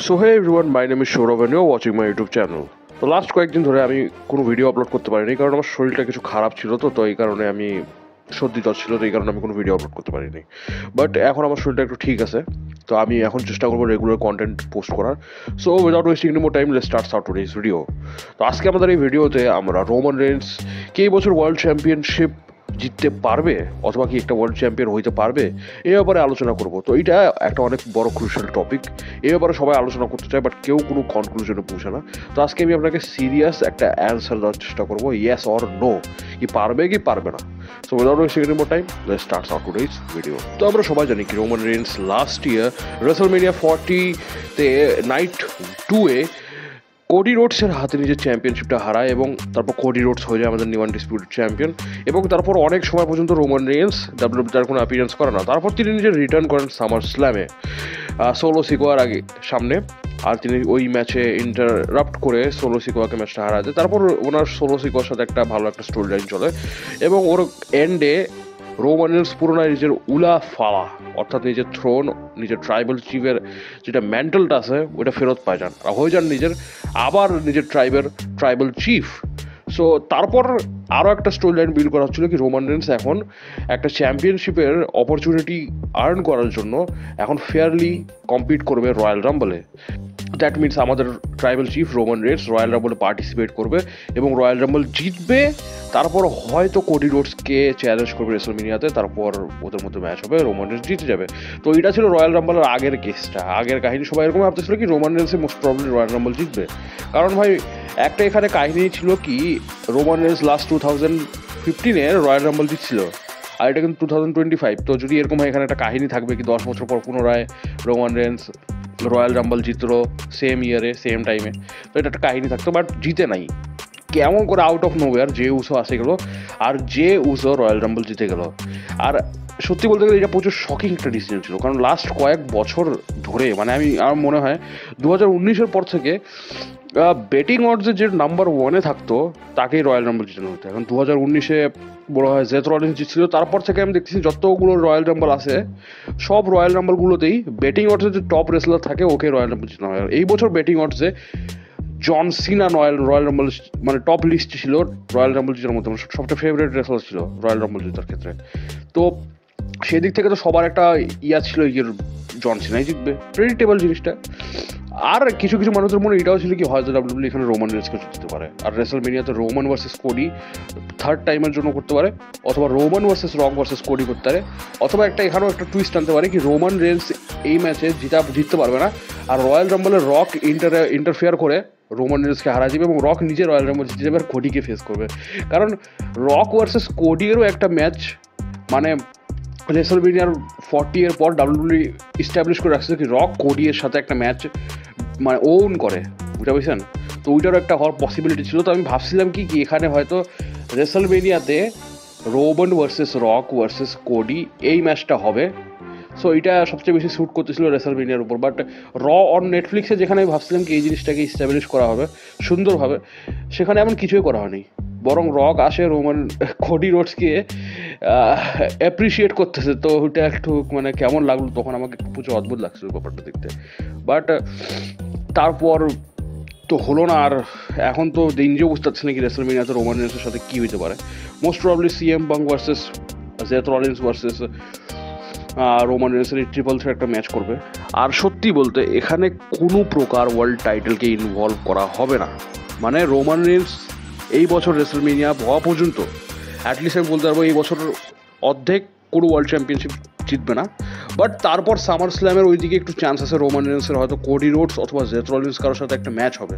So hey everyone, my name is Shourav and you're watching my YouTube channel. তো last কয়েকদিন ধরে আমি কোনো ভিডিও আপলোড করতে পারিনি কারণ আমার শরীরটা কিছু খারাপ ছিল তো এই কারণে আমি সর্দি জ্বর ছিল তো এই কারণে আমি কোনো ভিডিও আপলোড করতে পারিনি। বাট এখন আমার শরীরটা একটু ঠিক আছে, তো আমি এখন চেষ্টা করবো রেগুলার কন্টেন্ট পোস্ট করার। So without wasting any more time let's start today's video. তো আজকে আমাদের এই ভিডিওতে আমরা রোমান রেন্স কে এই বছর ওয়ার্ল্ড চ্যাম্পিয়নশিপ জিততে পারবে অথবা কি একটা ওয়ার্ল্ড চ্যাম্পিয়ন হইতে পারবে এই ব্যাপারে আলোচনা করব। তো এইটা একটা অনেক বড় ক্রুশিয়াল টপিক, এই ব্যাপারে সবাই আলোচনা করতে চায় বাট কেউ কোনো কনক্লুশনে পৌঁছে না। তো আজকে আমি আপনাকে সিরিয়াস একটা অ্যান্সার দেওয়ার চেষ্টা করবো, ইয়েস অর নো, কি পারবে কি পারবে না। So without wasting any more time let's start today's video. তো আমরা সবাই জানি কি Roman Reigns last year WrestleMania 40-তে নাইট 2-এ কোডি রোডসের হাতে নিজের চ্যাম্পিয়নশিপটা হারায় এবং তারপর কোডি রোডস হয়ে যায় আমাদের নিউ আনডিসপিউটেড চ্যাম্পিয়ন এবং তারপর অনেক সময় পর্যন্ত রোমান রেন্স ডাব্লিউডব্লিউইতে তার কোনো অ্যাপিয়ারেন্স করে না। তারপর তিনি নিজের রিটার্ন করেন সামার স্ল্যামে সোলো সিকোয়ার আগে সামনে, আর তিনি ওই ম্যাচে ইন্টারাপ্ট করে সোলো সিকোয়াকে ম্যাচটা হারাতে। তারপর ওনার সোলো সিকোয়ার সাথে একটা ভালো একটা স্টোরি লাইন চলে এবং ওর এন্ডে রোমান রেন্স পুরোনো নিজের উলা ফালা অর্থাৎ নিজের থ্রোন, নিজের ট্রাইবাল চিফের যেটা মেন্টালটা আছে ওইটা ফেরত পায় যান আর হয়ে যান নিজের ট্রাইবাল চিফ। সো তারপর আরও একটা স্টোরি লাইন বিল্ড করা হচ্ছিলো কি রোমান রেন্স এখন একটা চ্যাম্পিয়নশিপের অপরচুনিটি আর্ন করার জন্য এখন ফেয়ারলি কম্পিট করবে রয়্যাল রাম্বলে। দ্যাট মিনস আমাদের tribal chief Roman Reigns royal রাম্বলে পার্টিসিপেট করবে এবং রয়্যাল রাম্বল জিতবে। তারপর হয়তো কোডি রোডসকে চ্যালেঞ্জ করবে রেসলমেনিয়াতে, তারপর ওদের মধ্যে ম্যাচ হবে, রোমান রেন্স জিতে যাবে। তো এটা ছিল রয়্যাল রাম্বলের আগের কেসটা, আগের কাহিনী। সবাই এরকম ভাবতেছিল কি রোমান রেন্সে মোস্ট প্রবলি রয়্যাল রাম্বল জিতবে, কারণ ভাই একটা এখানে কাহিনী ছিল কি রোমান রেন্স লাস্ট 2015-এ রয়্যাল রাম্বল জিতছিল আর এটা কিন্তু 2025। তো যদি এরকম হয় এখানে একটা কাহিনী থাকবে কি 10 বছর পর পুনরায় রোমান রেন্স রয়্যাল রাম্বল জিতলো সেম ইয়ারে সেম টাইমে, তো এটা একটা কাহিনী থাকতো। বাট জিতে নাই, কেমন করে out of nowhere J Uso আসে গেলো আর জে উসো রয়্যাল রাম্বল জিতে গেল। আর সত্যি বলতে গেলে এটা প্রচুর শকিং একটা ডিসিশন ছিল, কারণ লাস্ট কয়েক বছর ধরে মানে আমার মনে হয় 2019-এর পর থেকে বেটিং অডসে যে নাম্বার 1-এ থাকতো তাকেই রয়্যাল রাম্বল জিতানো হতো। এখন 2019-এ বলা হয় জেথ রলিন্স জিতছিল, তারপর থেকে আমি দেখতেছি যতগুলো রয়্যাল রাম্বল আছে সব রয়্যাল রাম্বলগুলোতেই বেটিং অডসে যে টপ রেসলার থাকে ওকে রয়্যাল রাম্বল জিতানো হয়। এই বছর বেটিং অডসে জন সিনা রয়্যাল রাম্বল মানে টপ লিস্টে ছিল রয়্যাল রাম্বল জেতার মধ্যে, সবচেয়ে ফেভারিট রেসলার ছিল রয়্যাল রাম্বল জেতার ক্ষেত্রে। তো সেই দিক থেকে তো সবার একটা ছিল ইয়ের জন সিনাই জিতবে, প্রেডিক্টেবল জিনিসটা। আর কিছু কিছু মানুষের মনে এটাও ছিল কি হয়তো ডাব্লিউডব্লিউ এখানে রোমান রেন্সকে জিততে পারে আর রেসলমেনিয়াতে রোমান ভার্সেস কোডি থার্ড টাইমের জন্য করতে পারে, অথবা Roman versus Rock versus Cody করতে পারে, অথবা এখানেও একটা টুইস্ট আনতে পারে কি রোমান রেন্স এই ম্যাচে জিততে পারবে না আর রয়্যাল রাম্বলের রক ইন্টারফেয়ার করে রোমান রেন্সকে হারা যাবে এবং রক নিজে রয়্যাল রাম্বল জিতে যাবে আর কোডিকে ফেস করবে। কারণ রক ভার্সেস কোডিরও একটা ম্যাচ মানে রেসলমেনিয়ার 40-এর পর ডাব্লিউডব্লিউ ইস্টাবলিশ করে রাখছে কি রক কোডি এর সাথে একটা ম্যাচ মানে ওন করে, বুঝতে পারছেন? তো ওইটারও একটা হওয়ার পসিবিলিটি ছিল। তো আমি ভাবছিলাম কি এখানে হয়তো রেসলমেনিয়াতে Roman versus Rock versus Cody এই ম্যাচটা হবে। সো এটা সবচেয়ে বেশি শ্যুট করতেছিল রেসলমেনিয়ার উপর। বাট অন নেটফ্লিক্সে যেখানে আমি ভাবছিলাম কি এই জিনিসটাকে ইস্টাবলিশ করা হবে সুন্দরভাবে, সেখানে এমন কিছুই করা হয়নি। বরং রক আসে রোমান কোডি রোডসকে অ্যাপ্রিসিয়েট করতেছে। তো ওইটা একটু মানে কেমন লাগলো তখন আমাকে প্রচুর অদ্ভুত লাগছিল ব্যাপারটা দেখতে। বাট তারপর তো হলো না। আর এখন তো নিজেও বুঝতে পারছি না কি রেসলমেনিয়াতে রোমান রেন্সের সাথে কী হইতে পারে। Most probably CM Punk versus Seth Rollins versus Roman রেন্সের ট্রিপল থ্রেট একটা ম্যাচ করবে। আর সত্যি বলতে এখানে কোনো প্রকার ওয়ার্ল্ড টাইটেলকে ইনভলভ করা হবে না। মানে রোমান রেন্স এই বছর রেসলমেনিয়া হওয়া পর্যন্ত অ্যাটলিস্ট আমি বলতে পারবো এই বছর অর্ধেক কোনো ওয়ার্ল্ড চ্যাম্পিয়নশিপ জিতবে না। বাট তারপর সামার স্ল্যামের ওইদিকে একটু চান্স আছে রোমান রেন্সের হয়তো কোডি রোডস অথবা জেথ রলিন্স কারোর সাথে একটা ম্যাচ হবে,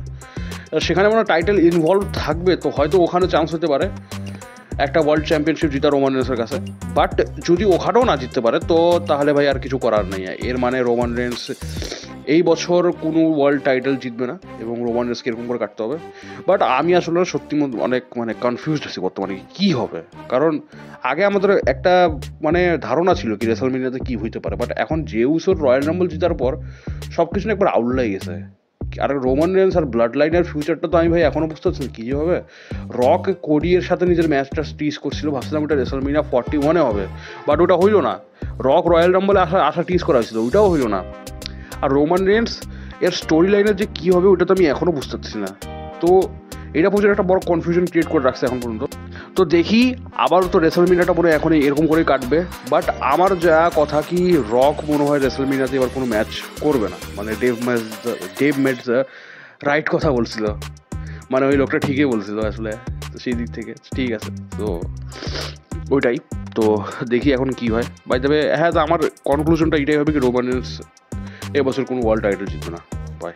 সেখানে মনে টাইটেল ইনভলভ থাকবে। তো হয়তো ওখানে চান্স হতে পারে একটা ওয়ার্ল্ড চ্যাম্পিয়নশিপ জিতা রোমান রেন্সের কাছে। বাট যদি ওখানেও না জিততে পারে তো তাহলে ভাই আর কিছু করার নেই। এর মানে রোমান রেন্স এই বছর কোনো ওয়ার্ল্ড টাইটেল জিতবে না এবং রোমান রেন্সকে এরকম করে কাটতে হবে। বাট আমি আসলে সত্যি অনেক কনফিউজড আছি বর্তমানে কী হবে, কারণ আগে আমাদের একটা ধারণা ছিল কি রেসলমেনিয়াতে কী হইতে পারে। বাট এখন যে উসোর রয়্যাল রাম্বল জেতার পর সব কিছু একবার আউটলাই গেছে। আর রোমান রেন্স আর ব্লাড লাইনের ফিউচারটা তো আমি ভাই এখনও বুঝতে পারছি কী হবে। রক কোডি এর সাথে নিজের ম্যাচটা টিজ করছিল, ভাবছিলাম ওটা রেসলমেনিয়া 41-এ হবে, বাট ওটা হইল না। রক রয়্যাল রাম্বলে আসা টিজ করা হয়েছিল, ওইটাও হইল না। আর রোমান রেন্স এর স্টোরি লাইনের যে কী হবে ওটা তো আমি এখনও বুঝতে পারছি না। তো এটা পর্যন্ত একটা বড় কনফিউশন ক্রিয়েট করে রাখছে এখন পর্যন্ত। তো দেখি আবারও তো রেসলমিনিয়াটা মনে হয় এখন এরকম করেই কাটবে। বাট আমার যা কথা কি রক মনে হয় রেসলমিনিয়াতে এবার কোনো ম্যাচ করবে না, মানে ডেভ ম্যাটস রাইট কথা বলছিল, মানে ওই লোকটা ঠিকই বলছিল আসলে। তো সেই দিক থেকে ঠিক আছে, তো ওইটাই। তো দেখি এখন কি হয়। বাই দ্য ওয়ে হ্যাঁ, আমার কনক্লুশনটা এটাই হবে কি রোমান রেন্স এবছর কোনো ওয়ার্ল্ড টাইটেল জিতবে না। বাই।